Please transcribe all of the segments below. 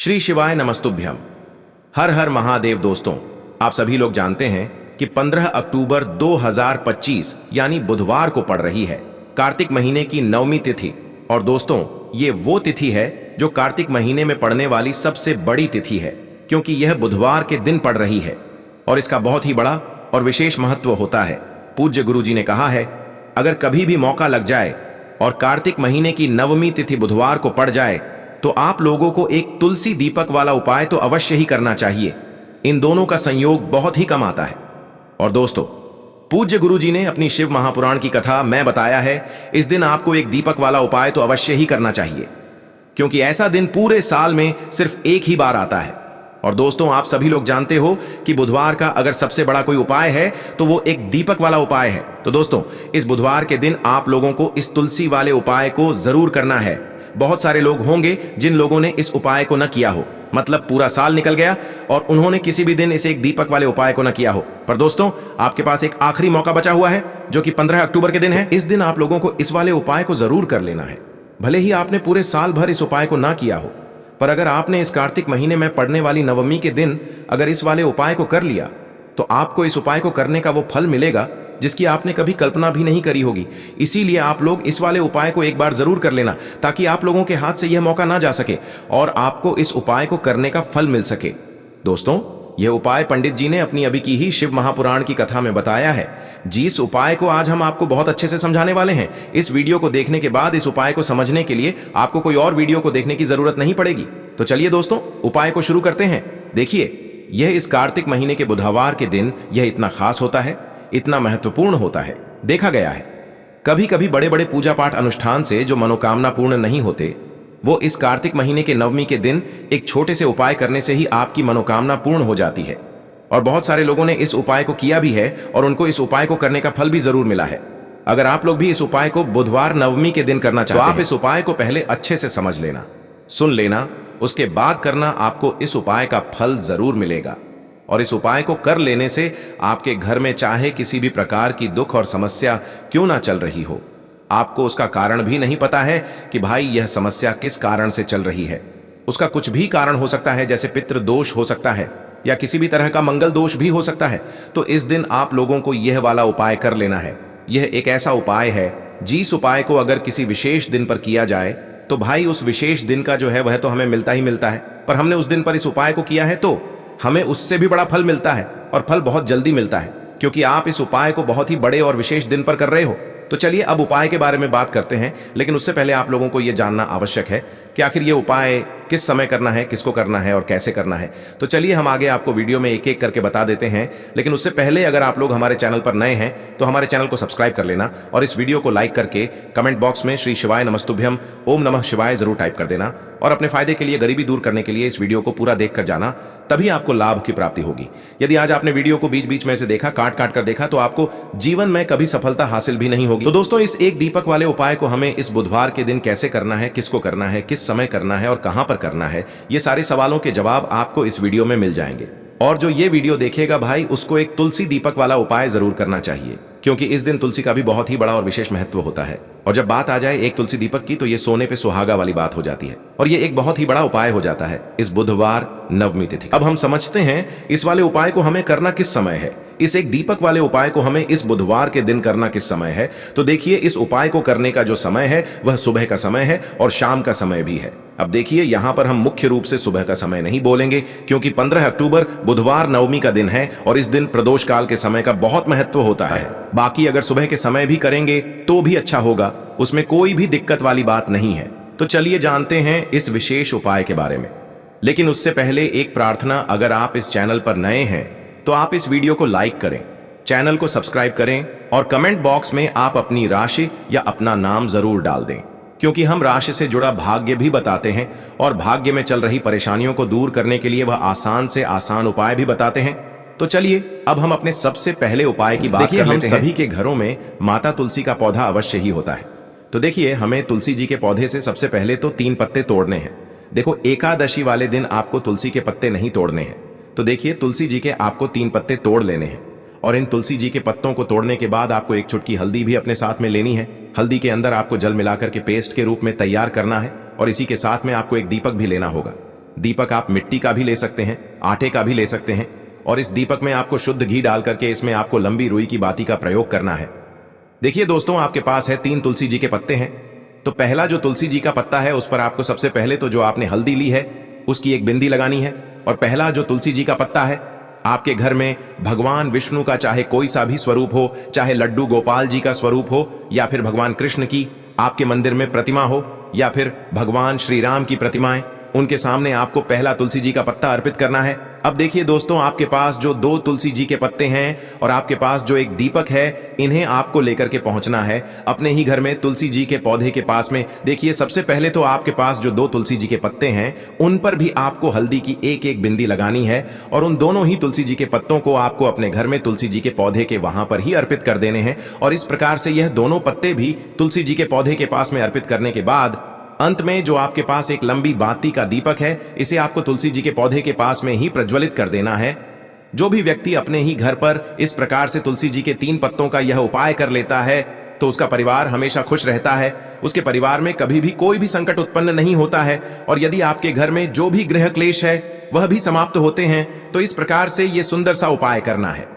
श्री शिवाय नमस्तुभ्यम। हर हर महादेव। दोस्तों, आप सभी लोग जानते हैं कि 15 अक्टूबर 2025 यानी बुधवार को पड़ रही है कार्तिक महीने की नवमी तिथि। और दोस्तों, ये वो तिथि है जो कार्तिक महीने में पड़ने वाली सबसे बड़ी तिथि है, क्योंकि यह बुधवार के दिन पड़ रही है और इसका बहुत ही बड़ा और विशेष महत्व होता है। पूज्य गुरुजी ने कहा है, अगर कभी भी मौका लग जाए और कार्तिक महीने की नवमी तिथि बुधवार को पड़ जाए तो आप लोगों को एक तुलसी दीपक वाला उपाय तो अवश्य ही करना चाहिए। इन दोनों का संयोग बहुत ही कम आता है। और दोस्तों, पूज्य गुरुजी ने अपनी शिव महापुराण की कथा में बताया है, इस दिन आपको एक दीपक वाला उपाय तो अवश्य ही करना चाहिए, क्योंकि ऐसा दिन पूरे साल में सिर्फ एक ही बार आता है। और दोस्तों, आप सभी लोग जानते हो कि बुधवार का अगर सबसे बड़ा कोई उपाय है तो वो एक दीपक वाला उपाय है। तो दोस्तों, इस बुधवार के दिन आप लोगों को इस तुलसी वाले उपाय को जरूर करना है। बहुत सारे लोग होंगे जिन लोगों ने इस उपाय को न किया हो, मतलब पूरा साल निकल गया और उन्होंने किसी भी दिन इस एक दीपक वाले उपाय को न किया हो। पर दोस्तों, आपके पास एक आखिरी मौका बचा हुआ है, जो कि 15 अक्टूबर के दिन है। इस दिन आप लोगों को इस वाले उपाय को जरूर कर लेना है। भले ही आपने पूरे साल भर इस उपाय को ना किया हो, पर अगर आपने इस कार्तिक महीने में पड़ने वाली नवमी के दिन अगर इस वाले उपाय को कर लिया तो आपको इस उपाय को करने का वो फल मिलेगा जिसकी आपने कभी कल्पना भी नहीं करी होगी। इसीलिए आप लोग इस वाले उपाय को एक बार जरूर कर लेना, ताकि आप लोगों के हाथ से यह मौका ना जा सके और आपको इस उपाय को करने का फल मिल सके। दोस्तों, यह उपाय पंडित जी ने अपनी अभी की ही शिव महापुराण की कथा में बताया है। जिस उपाय को आज हम आपको बहुत अच्छे से समझाने वाले हैं, इस वीडियो को देखने के बाद इस उपाय को समझने के लिए आपको कोई और वीडियो को देखने की जरूरत नहीं पड़ेगी। तो चलिए दोस्तों, उपाय को शुरू करते हैं। देखिए, यह इस कार्तिक महीने के बुधवार के दिन यह इतना खास होता है, इतना महत्वपूर्ण होता है। देखा गया है कभी कभी बड़े बड़े पूजा पाठ अनुष्ठान से जो मनोकामना पूर्ण नहीं होते, वो इस कार्तिक महीने के नवमी के दिन एक छोटे से उपाय करने से ही आपकी मनोकामना पूर्ण हो जाती है। और बहुत सारे लोगों ने इस उपाय को किया भी है और उनको इस उपाय को करने का फल भी जरूर मिला है। अगर आप लोग भी इस उपाय को बुधवार नवमी के दिन करना चाहते हैं तो आप इस उपाय को पहले अच्छे से समझ लेना, सुन लेना, उसके बाद करना। आपको इस उपाय का फल जरूर मिलेगा। और इस उपाय को कर लेने से आपके घर में चाहे किसी भी प्रकार की दुख और समस्या क्यों ना चल रही हो, आपको उसका कारण भी नहीं पता है कि भाई यह समस्या किस कारण से चल रही है। उसका कुछ भी कारण हो सकता है, जैसे पितृ दोष हो सकता है या किसी भी तरह का मंगल दोष भी हो सकता है। तो इस दिन आप लोगों को यह वाला उपाय कर लेना है। यह एक ऐसा उपाय है जिस उपाय को अगर किसी विशेष दिन पर किया जाए तो भाई उस विशेष दिन का जो है वह तो हमें मिलता ही मिलता है, पर हमने उस दिन पर इस उपाय को किया है तो हमें उससे भी बड़ा फल मिलता है, और फल बहुत जल्दी मिलता है, क्योंकि आप इस उपाय को बहुत ही बड़े और विशेष दिन पर कर रहे हो। तो चलिए अब उपाय के बारे में बात करते हैं, लेकिन उससे पहले आप लोगों को यह जानना आवश्यक है कि आखिर यह उपाय किस समय करना है, किसको करना है और कैसे करना है। तो चलिए हम आगे आपको वीडियो में एक एक करके बता देते हैं, लेकिन उससे पहले अगर आप लोग हमारे चैनल पर नए हैं तो हमारे चैनल को सब्सक्राइब कर लेना और इस वीडियो को लाइक करके कमेंट बॉक्स में श्री शिवाय नमस्तुभ्यम ओम नमः शिवाय जरूर टाइप कर देना। और अपने फायदे के लिए, गरीबी दूर करने के लिए इस वीडियो को पूरा देखकर जाना, तभी आपको लाभ की प्राप्ति होगी। यदि आज आपने वीडियो को बीच बीच में से देखा, काट काट कर देखा, तो आपको जीवन में कभी सफलता हासिल भी नहीं होगी। तो दोस्तों, इस एक दीपक वाले उपाय को हमें इस बुधवार के दिन कैसे करना है, किसको करना है, किस समय करना है और कहां पर करना है, ये सारे सवालों के जवाब आपको इस वीडियो में मिल जाएंगे। और जो ये वीडियो देखेगा भाई, उसको एक तुलसी दीपक वाला उपाय जरूर करना चाहिए, क्योंकि इस दिन तुलसी का भी बहुत ही बड़ा और विशेष महत्व होता है। और जब बात आ जाए एक तुलसी दीपक की, तो ये सोने पे सुहागा वाली बात हो जाती है और ये एक बहुत ही बड़ा उपाय हो जाता है इस बुधवार नवमी तिथि। अब हम समझते हैं इस वाले उपाय को हमें करना किस समय है। इस एक दीपक वाले उपाय को हमें इस बुधवार के दिन करना किस समय है, तो देखिए, इस उपाय को करने का जो समय है वह सुबह का समय है और शाम का समय भी है। अब देखिए, यहां पर हम मुख्य रूप से सुबह का समय नहीं बोलेंगे, क्योंकि 15 अक्टूबर बुधवार नवमी का दिन है और इस दिन प्रदोष काल के समय का बहुत महत्व होता है। बाकी अगर सुबह के समय भी करेंगे तो भी अच्छा होगा, उसमें कोई भी दिक्कत वाली बात नहीं है। तो चलिए जानते हैं इस विशेष उपाय के बारे में। लेकिन उससे पहले एक प्रार्थना, अगर आप इस चैनल पर नए हैं तो आप इस वीडियो को लाइक करें, चैनल को सब्सक्राइब करें और कमेंट बॉक्स में आप अपनी राशि या अपना नाम जरूर डाल दें, क्योंकि हम राशि से जुड़ा भाग्य भी बताते हैं और भाग्य में चल रही परेशानियों को दूर करने के लिए वह आसान से आसान उपाय भी बताते हैं। तो चलिए अब हम अपने सबसे पहले उपाय की बात कर लेते हैं। सभी के घरों में माता तुलसी का पौधा अवश्य ही होता है। तो देखिए, हमें तुलसी जी के पौधे से सबसे पहले तो 3 पत्ते तोड़ने हैं। देखो, एकादशी वाले दिन आपको तुलसी के पत्ते नहीं तोड़ने हैं। तो देखिए, तुलसी जी के आपको 3 पत्ते तोड़ लेने हैं और इन तुलसी जी के पत्तों को तोड़ने के बाद आपको एक चुटकी हल्दी भी अपने साथ में लेनी है। हल्दी के अंदर आपको जल मिलाकर के पेस्ट के रूप में तैयार करना है और इसी के साथ में आपको एक दीपक भी लेना होगा। दीपक आप मिट्टी का भी ले सकते हैं, आटे का भी ले सकते हैं, और इस दीपक में आपको शुद्ध घी डाल करके इसमें आपको लंबी रुई की बाती का प्रयोग करना है। देखिए दोस्तों, आपके पास है 3 तुलसी जी के पत्ते हैं। तो पहला जो तुलसी जी का पत्ता है उस पर आपको सबसे पहले तो जो आपने हल्दी ली है उसकी एक बिंदी लगानी है। और पहला जो तुलसी जी का पत्ता है, आपके घर में भगवान विष्णु का चाहे कोई सा भी स्वरूप हो, चाहे लड्डू गोपाल जी का स्वरूप हो, या फिर भगवान कृष्ण की आपके मंदिर में प्रतिमा हो, या फिर भगवान श्री राम की प्रतिमाएं, उनके सामने आपको पहला तुलसी जी का पत्ता अर्पित करना है। अब देखिए दोस्तों, आपके पास जो 2 तुलसी जी के पत्ते हैं और आपके पास जो एक दीपक है, इन्हें आपको लेकर के पहुंचना है अपने ही घर में तुलसी जी के पौधे के पास में। देखिए, सबसे पहले तो आपके पास जो 2 तुलसी जी के पत्ते हैं उन पर भी आपको हल्दी की एक एक बिंदी लगानी है, और उन दोनों ही तुलसी जी के पत्तों को आपको अपने घर में तुलसी जी के पौधे के वहां पर ही अर्पित कर देने हैं। और इस प्रकार से यह दोनों पत्ते भी तुलसी जी के पौधे के पास में अर्पित करने के बाद अंत में जो आपके पास एक लंबी बाती का दीपक है, इसे आपको तुलसी जी के पौधे के पास में ही प्रज्वलित कर देना है। जो भी व्यक्ति अपने ही घर पर इस प्रकार से तुलसी जी के 3 पत्तों का यह उपाय कर लेता है तो उसका परिवार हमेशा खुश रहता है, उसके परिवार में कभी भी कोई भी संकट उत्पन्न नहीं होता है, और यदि आपके घर में जो भी गृह क्लेश है वह भी समाप्त होते हैं। तो इस प्रकार से यह सुंदर सा उपाय करना है।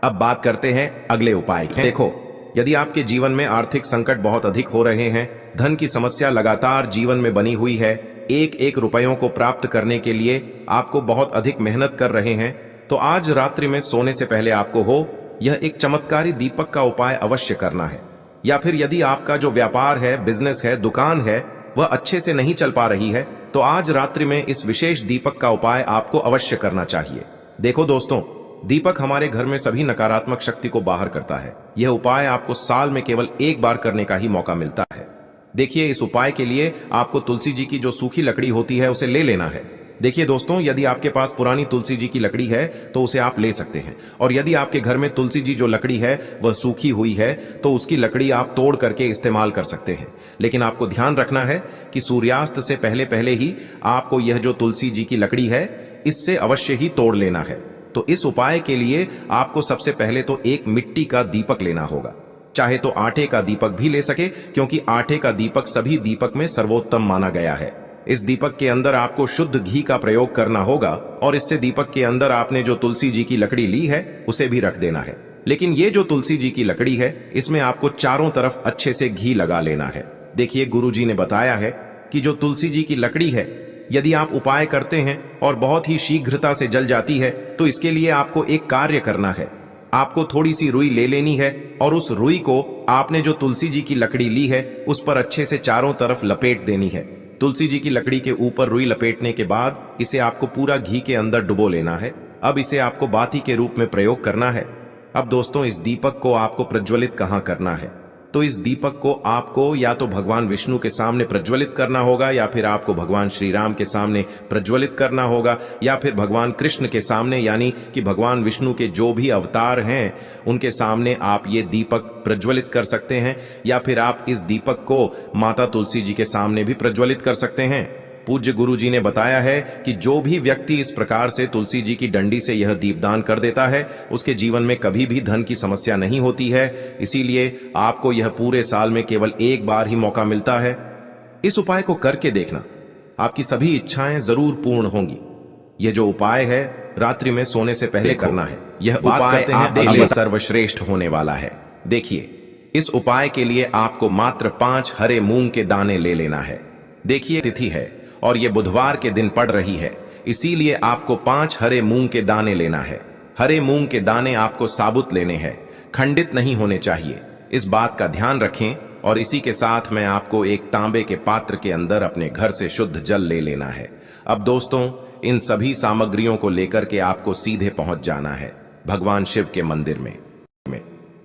अब बात करते हैं अगले उपाय की। देखो, यदि आपके जीवन में आर्थिक संकट बहुत अधिक हो रहे हैं, धन की समस्या लगातार जीवन में बनी हुई है, एक एक रुपयों को प्राप्त करने के लिए आपको बहुत अधिक मेहनत कर रहे हैं, तो आज रात्रि में सोने से पहले आपको हो यह एक चमत्कारी दीपक का उपाय अवश्य करना है। या फिर यदि आपका जो व्यापार है, बिजनेस है, दुकान है, वह अच्छे से नहीं चल पा रही है, तो आज रात्रि में इस विशेष दीपक का उपाय आपको अवश्य करना चाहिए। देखो दोस्तों, दीपक हमारे घर में सभी नकारात्मक शक्ति को बाहर करता है। यह उपाय आपको साल में केवल एक बार करने का ही मौका मिलता है। देखिए, इस उपाय के लिए आपको तुलसी जी की जो सूखी लकड़ी होती है उसे ले लेना है। देखिए दोस्तों, यदि आपके पास पुरानी तुलसी जी की लकड़ी है तो उसे आप ले सकते हैं, और यदि आपके घर में तुलसी जी जो लकड़ी है वह सूखी हुई है तो उसकी लकड़ी आप तोड़ करके इस्तेमाल कर सकते हैं। लेकिन आपको ध्यान रखना है कि सूर्यास्त से पहले पहले ही आपको यह जो तुलसी जी की लकड़ी है इससे अवश्य ही तोड़ लेना है। तो इस उपाय के लिए आपको सबसे पहले तो एक मिट्टी का दीपक लेना होगा, चाहे तो आटे का दीपक भी ले सके, क्योंकि आटे का दीपक सभी दीपक में सर्वोत्तम माना गया है। इस दीपक के अंदर आपको शुद्ध घी का प्रयोग करना होगा, और इससे दीपक के अंदर आपने जो तुलसी जी की लकड़ी ली है उसे भी रख देना है। लेकिन ये जो तुलसी जी की लकड़ी है इसमें आपको चारों तरफ अच्छे से घी लगा लेना है। देखिए, गुरु जी ने बताया है कि जो तुलसी जी की लकड़ी है, यदि आप उपाय करते हैं और बहुत ही शीघ्रता से जल जाती है, तो इसके लिए आपको एक कार्य करना है। आपको थोड़ी सी रुई ले लेनी है, और उस रुई को आपने जो तुलसी जी की लकड़ी ली है उस पर अच्छे से चारों तरफ लपेट देनी है। तुलसी जी की लकड़ी के ऊपर रुई लपेटने के बाद इसे आपको पूरा घी के अंदर डुबो लेना है। अब इसे आपको बाती के रूप में प्रयोग करना है। अब दोस्तों, इस दीपक को आपको प्रज्वलित कहाँ करना है? तो इस दीपक को आपको या तो भगवान विष्णु के सामने प्रज्वलित करना होगा, या फिर आपको भगवान श्री राम के सामने प्रज्वलित करना होगा, या फिर भगवान कृष्ण के सामने, यानी कि भगवान विष्णु के जो भी अवतार हैं उनके सामने आप ये दीपक प्रज्वलित कर सकते हैं। या फिर आप इस दीपक को माता तुलसी जी के सामने भी प्रज्वलित कर सकते हैं। पूज्य गुरु जी ने बताया है कि जो भी व्यक्ति इस प्रकार से तुलसी जी की डंडी से यह दीपदान कर देता है उसके जीवन में कभी भी धन की समस्या नहीं होती है। इसीलिए आपको यह पूरे साल में केवल एक बार ही मौका मिलता है। इस उपाय को करके देखना, आपकी सभी इच्छाएं जरूर पूर्ण होंगी। यह जो उपाय है रात्रि में सोने से पहले करना है। यह उपाय आपके लिए सर्वश्रेष्ठ होने वाला है। देखिए, इस उपाय के लिए आपको मात्र 5 हरे मूंग के दाने ले लेना है। देखिए, तिथि है और ये बुधवार के दिन पड़ रही है, इसीलिए आपको 5 हरे मूंग के दाने लेना है। हरे मूंग के दाने आपको साबुत लेने हैं, खंडित नहीं होने चाहिए। इस बात का ध्यान रखें। और इसी के साथ में आपको एक तांबे के पात्र के अंदर अपने घर से शुद्ध जल ले लेना है। अब दोस्तों, इन सभी सामग्रियों को लेकर के आपको सीधे पहुंच जाना है भगवान शिव के मंदिर में।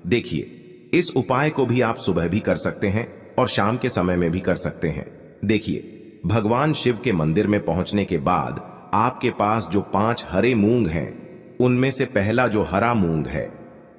देखिए, इस उपाय को भी आप सुबह भी कर सकते हैं और शाम के समय में भी कर सकते हैं। देखिए, भगवान शिव के मंदिर में पहुंचने के बाद आपके पास जो 5 हरे मूंग हैं, उनमें से पहला जो हरा मूंग है,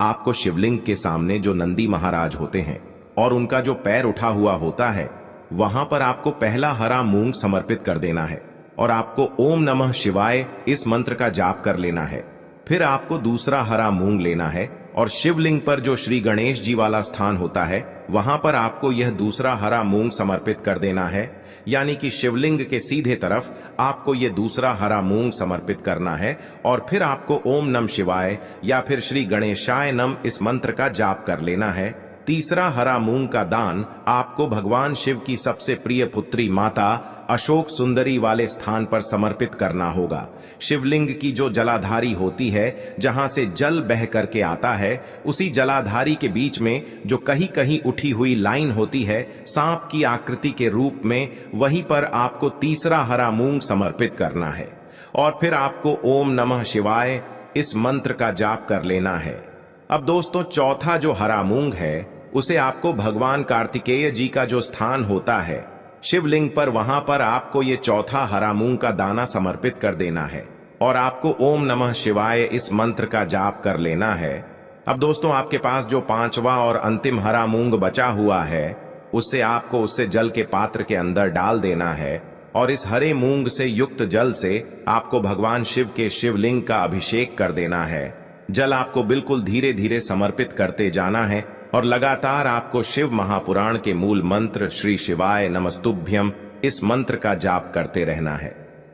आपको शिवलिंग के सामने जो नंदी महाराज होते हैं और उनका जो पैर उठा हुआ होता है, वहां पर आपको पहला हरा मूंग समर्पित कर देना है और आपको ओम नमः शिवाय इस मंत्र का जाप कर लेना है। फिर आपको दूसरा हरा मूंग लेना है और शिवलिंग पर जो श्री गणेश जी वाला स्थान होता है वहां पर आपको यह दूसरा हरा मूंग समर्पित कर देना है। यानी कि शिवलिंग के सीधे तरफ आपको यह दूसरा हरा मूंग समर्पित करना है और फिर आपको ओम नम शिवाय या फिर श्री गणेशाय नम इस मंत्र का जाप कर लेना है। तीसरा हरा मूंग का दान आपको भगवान शिव की सबसे प्रिय पुत्री माता अशोक सुंदरी वाले स्थान पर समर्पित करना होगा। शिवलिंग की जो जलाधारी होती है, जहां से जल बह करके आता है, उसी जलाधारी के बीच में जो कहीं कहीं उठी हुई लाइन होती है सांप की आकृति के रूप में, वहीं पर आपको तीसरा हरा मूंग समर्पित करना है और फिर आपको ओम नमः शिवाय इस मंत्र का जाप कर लेना है। अब दोस्तों, चौथा जो हरा मूंग है उसे आपको भगवान कार्तिकेय जी का जो स्थान होता है शिवलिंग पर, वहां पर आपको ये चौथा हरा मूंग का दाना समर्पित कर देना है और आपको ओम नमः शिवाय इस मंत्र का जाप कर लेना है। अब दोस्तों, आपके पास जो पांचवा और अंतिम हरा मूंग बचा हुआ है उससे आपको उससे जल के पात्र के अंदर डाल देना है और इस हरे मूंग से युक्त जल से आपको भगवान शिव के शिवलिंग का अभिषेक कर देना है। जल आपको बिल्कुल धीरे धीरे समर्पित करते जाना है और लगातार आपको शिव महापुराण के मूल मंत्र श्री शिवाय नमस्तुभ्यम इस मंत्र का जाप करते रहना है।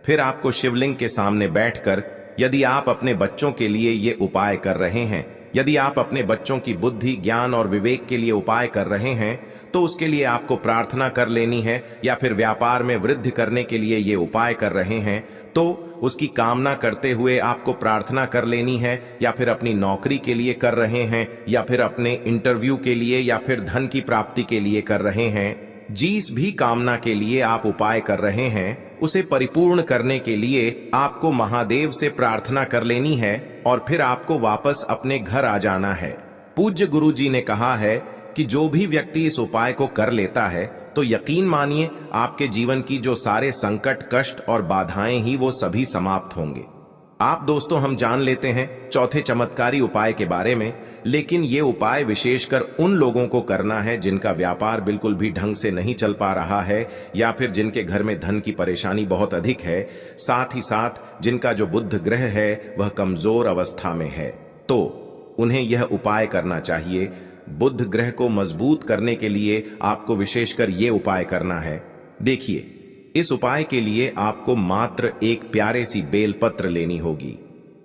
फिर आपको शिवलिंग के सामने बैठकर, यदि आप अपने बच्चों के लिए ये उपाय कर रहे हैं, यदि आप अपने बच्चों की बुद्धि, ज्ञान और विवेक के लिए उपाय कर रहे हैं, तो उसके लिए आपको प्रार्थना कर लेनी है, या फिर व्यापार में वृद्धि करने के लिए ये उपाय कर रहे हैं तो उसकी कामना करते हुए आपको प्रार्थना कर लेनी है, या फिर अपनी नौकरी के लिए कर रहे हैं, या फिर अपने इंटरव्यू के लिए, या फिर धन की प्राप्ति के लिए कर रहे हैं। जिस भी कामना के लिए आप उपाय कर रहे हैं उसे परिपूर्ण करने के लिए आपको महादेव से प्रार्थना कर लेनी है और फिर आपको वापस अपने घर आ जाना है। पूज्य गुरु जी ने कहा है कि जो भी व्यक्ति इस उपाय को कर लेता है तो यकीन मानिए आपके जीवन की जो सारे संकट, कष्ट और बाधाएं ही वो सभी समाप्त होंगे। आप दोस्तों, हम जान लेते हैं चौथे चमत्कारी उपाय के बारे में, लेकिन ये उपाय विशेषकर उन लोगों को करना है जिनका व्यापार बिल्कुल भी ढंग से नहीं चल पा रहा है, या फिर जिनके घर में धन की परेशानी बहुत अधिक है, साथ ही साथ जिनका जो बुध ग्रह है वह कमजोर अवस्था में है, तो उन्हें यह उपाय करना चाहिए। बुध ग्रह को मजबूत करने के लिए आपको विशेषकर ये उपाय करना है। देखिए, इस उपाय के लिए आपको मात्र एक प्यारे सी बेलपत्र लेनी होगी।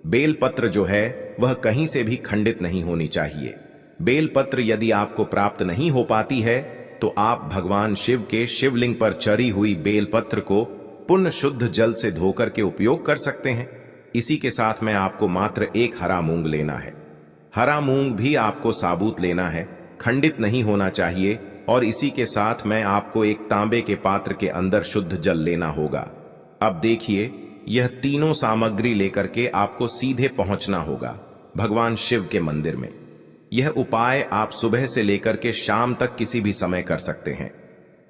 बेलपत्र जो है वह कहीं से भी खंडित नहीं होनी चाहिए। बेलपत्र यदि आपको प्राप्त नहीं हो पाती है तो आप भगवान शिव के शिवलिंग पर चढ़ी हुई बेलपत्र को पुण्य शुद्ध जल से धोकर के उपयोग कर सकते हैं। इसी के साथ में आपको मात्र एक हरा मूंग लेना है। हरा मूंग भी आपको साबुत लेना है, खंडित नहीं होना चाहिए, और इसी के साथ में आपको एक तांबे के पात्र के अंदर शुद्ध जल लेना होगा। अब देखिए, यह तीनों सामग्री लेकर के आपको सीधे पहुंचना होगा भगवान शिव के मंदिर में। यह उपाय आप सुबह से लेकर के शाम तक किसी भी समय कर सकते हैं।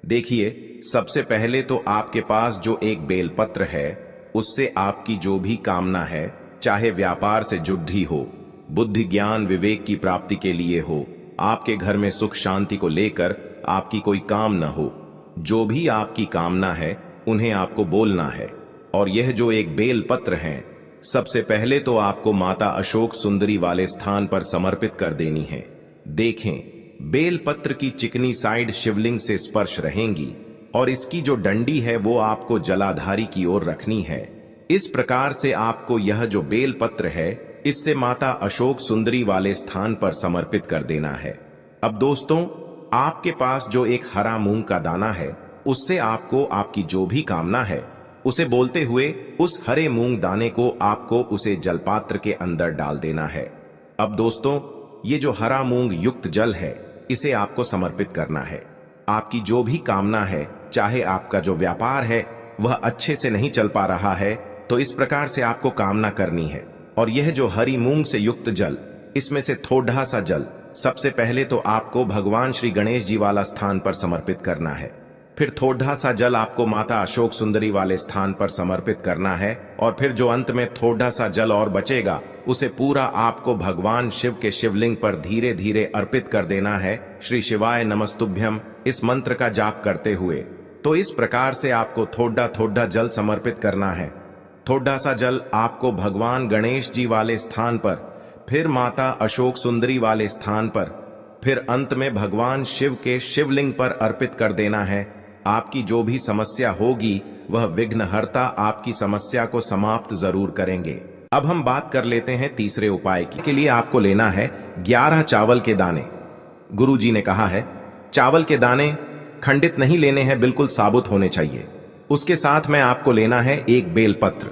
देखिए, सबसे पहले तो आपके पास जो एक बेलपत्र है उससे आपकी जो भी कामना है, चाहे व्यापार से जुड़ी हो, बुद्धि ज्ञान विवेक की प्राप्ति के लिए हो, आपके घर में सुख शांति को लेकर आपकी कोई काम न हो, जो भी आपकी कामना है उन्हें आपको बोलना है। और यह जो एक बेल पत्र है, सबसे पहले तो आपको माता अशोक सुंदरी वाले स्थान पर समर्पित कर देनी है। देखें, बेल पत्र की चिकनी साइड शिवलिंग से स्पर्श रहेंगी और इसकी जो डंडी है वो आपको जलाधारी की ओर रखनी है। इस प्रकार से आपको यह जो बेल पत्र है इससे माता अशोक सुंदरी वाले स्थान पर समर्पित कर देना है। अब दोस्तों, आपके पास जो एक हरा मूंग का दाना है उससे आपको आपकी जो भी कामना है उसे बोलते हुए उस हरे मूंग दाने को आपको उसे जलपात्र के अंदर डाल देना है। अब दोस्तों, ये जो हरा मूंग युक्त जल है इसे आपको समर्पित करना है। आपकी जो भी कामना है, चाहे आपका जो व्यापार है वह अच्छे से नहीं चल पा रहा है, तो इस प्रकार से आपको कामना करनी है। और यह जो हरी मूंग से युक्त जल, इसमें से थोड़ा सा जल सबसे पहले तो आपको भगवान श्री गणेश जी वाला स्थान पर समर्पित करना है। फिर थोड़ा सा जल आपको माता अशोक सुंदरी वाले स्थान पर समर्पित करना है, और फिर जो अंत में थोड़ा सा जल और बचेगा उसे पूरा आपको भगवान शिव के शिवलिंग पर धीरे धीरे अर्पित कर देना है, श्री शिवाय नमस्तुभ्यम इस मंत्र का जाप करते हुए। तो इस प्रकार से आपको थोड़ा थोड़ा जल समर्पित करना है। थोड़ा सा जल आपको भगवान गणेश जी वाले स्थान पर फिर माता अशोक सुंदरी वाले स्थान पर, फिर अंत में भगवान शिव के शिवलिंग पर अर्पित कर देना है। आपकी जो भी समस्या होगी वह विघ्नहर्ता आपकी समस्या को समाप्त जरूर करेंगे। अब हम बात कर लेते हैं तीसरे उपाय की। के लिए आपको लेना है 11 चावल के दाने। गुरु जी ने कहा है चावल के दाने खंडित नहीं लेने हैं, बिल्कुल साबुत होने चाहिए। उसके साथ में आपको लेना है एक बेलपत्र।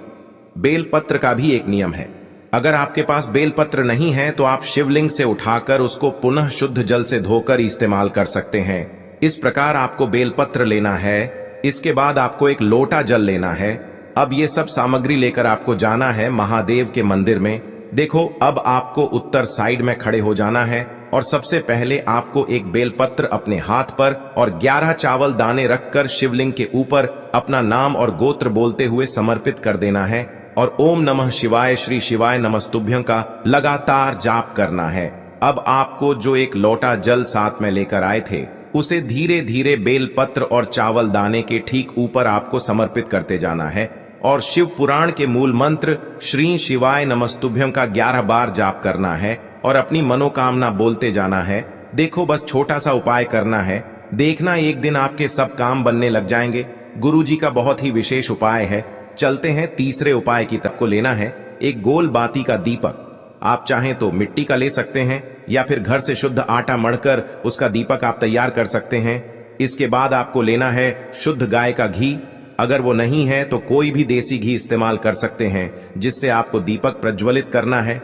बेलपत्र का भी एक नियम है, अगर आपके पास बेलपत्र नहीं है तो आप शिवलिंग से उठाकर उसको पुनः शुद्ध जल से धोकर इस्तेमाल कर सकते हैं। इस प्रकार आपको बेलपत्र लेना है। इसके बाद आपको एक लोटा जल लेना है। अब ये सब सामग्री लेकर आपको जाना है महादेव के मंदिर में। देखो, अब आपको उत्तर साइड में खड़े हो जाना है और सबसे पहले आपको एक बेलपत्र अपने हाथ पर और 11 चावल दाने रखकर शिवलिंग के ऊपर अपना नाम और गोत्र बोलते हुए समर्पित कर देना है और ओम नमः शिवाय श्री शिवाय नमस्तुभ्यं का लगातार जाप करना है। अब आपको जो एक लोटा जल साथ में लेकर आए थे उसे धीरे धीरे बेलपत्र और चावल दाने के ठीक ऊपर आपको समर्पित करते जाना है और शिव पुराण के मूल मंत्र श्री शिवाय नमस्तुभ्यं का 11 बार जाप करना है और अपनी मनोकामना बोलते जाना है। देखो, बस छोटा सा उपाय करना है, देखना एक दिन आपके सब काम बनने लग जाएंगे। गुरु जी का बहुत ही विशेष उपाय है। चलते हैं तीसरे उपाय की तरफ। को लेना है एक गोल बाती का दीपक। आप चाहें तो मिट्टी का ले सकते हैं या फिर घर से शुद्ध आटा मढ़कर उसका दीपक आप तैयार कर सकते हैं। इसके बाद आपको लेना है शुद्ध गाय का घी। अगर वो नहीं है तो कोई भी देसी घी इस्तेमाल कर सकते हैं जिससे आपको दीपक प्रज्वलित करना है।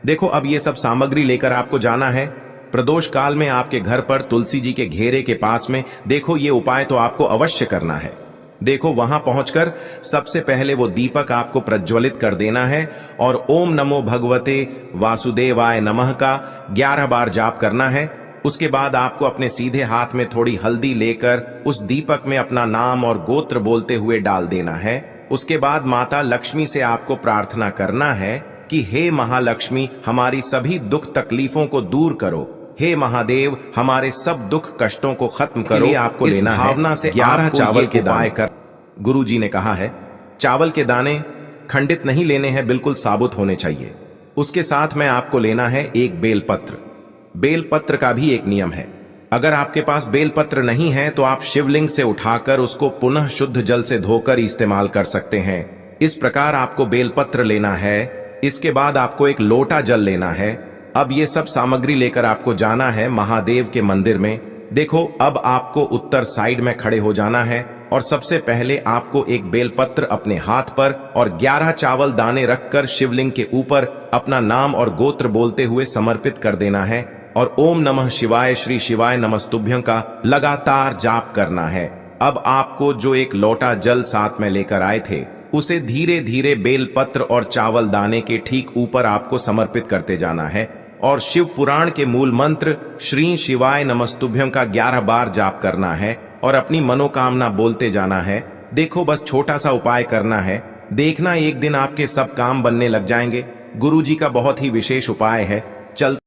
देखो, अब ये सब सामग्री लेकर आपको जाना है प्रदोष काल में आपके घर पर तुलसी जी के घेरे के पास में। देखो, ये उपाय तो आपको अवश्य करना है। देखो, वहां पहुंचकर सबसे पहले वो दीपक आपको प्रज्वलित कर देना है और ओम नमो भगवते वासुदेवाय नमः का 11 बार जाप करना है। उसके बाद आपको अपने सीधे हाथ में थोड़ी हल्दी लेकर उस दीपक में अपना नाम और गोत्र बोलते हुए डाल देना है। उसके बाद माता लक्ष्मी से आपको प्रार्थना करना है कि हे महालक्ष्मी, हमारी सभी दुख तकलीफों को दूर करो। हे महादेव, हमारे सब दुख कष्टों को खत्म करो। आपको लेना है भावना से 11 चावल के दाने कर। गुरु जी ने कहा है चावल के दाने खंडित नहीं लेने हैं, बिल्कुल साबुत होने चाहिए। उसके साथ में आपको लेना है एक बेलपत्र। बेलपत्र का भी एक नियम है, अगर आपके पास बेलपत्र नहीं है तो आप शिवलिंग से उठाकर उसको पुनः शुद्ध जल से धोकर इस्तेमाल कर सकते हैं। इस प्रकार आपको बेलपत्र लेना है। इसके बाद आपको एक लोटा जल लेना है। अब ये सब सामग्री लेकर आपको जाना है महादेव के मंदिर में। देखो, अब आपको उत्तर साइड में खड़े हो जाना है और सबसे पहले आपको एक बेलपत्र अपने हाथ पर और 11 चावल दाने रखकर शिवलिंग के ऊपर अपना नाम और गोत्र बोलते हुए समर्पित कर देना है और ओम नमः शिवाय श्री शिवाय नमस्तुभ्यं का लगातार जाप करना है। अब आपको जो एक लोटा जल साथ में लेकर आए थे उसे धीरे धीरे बेलपत्र और चावल दाने के ठीक ऊपर आपको समर्पित करते जाना है और शिव पुराण के मूल मंत्र श्री शिवाय नमस्तुभ्यं का 11 बार जाप करना है और अपनी मनोकामना बोलते जाना है। देखो, बस छोटा सा उपाय करना है, देखना एक दिन आपके सब काम बनने लग जाएंगे। गुरु जी का बहुत ही विशेष उपाय है। चल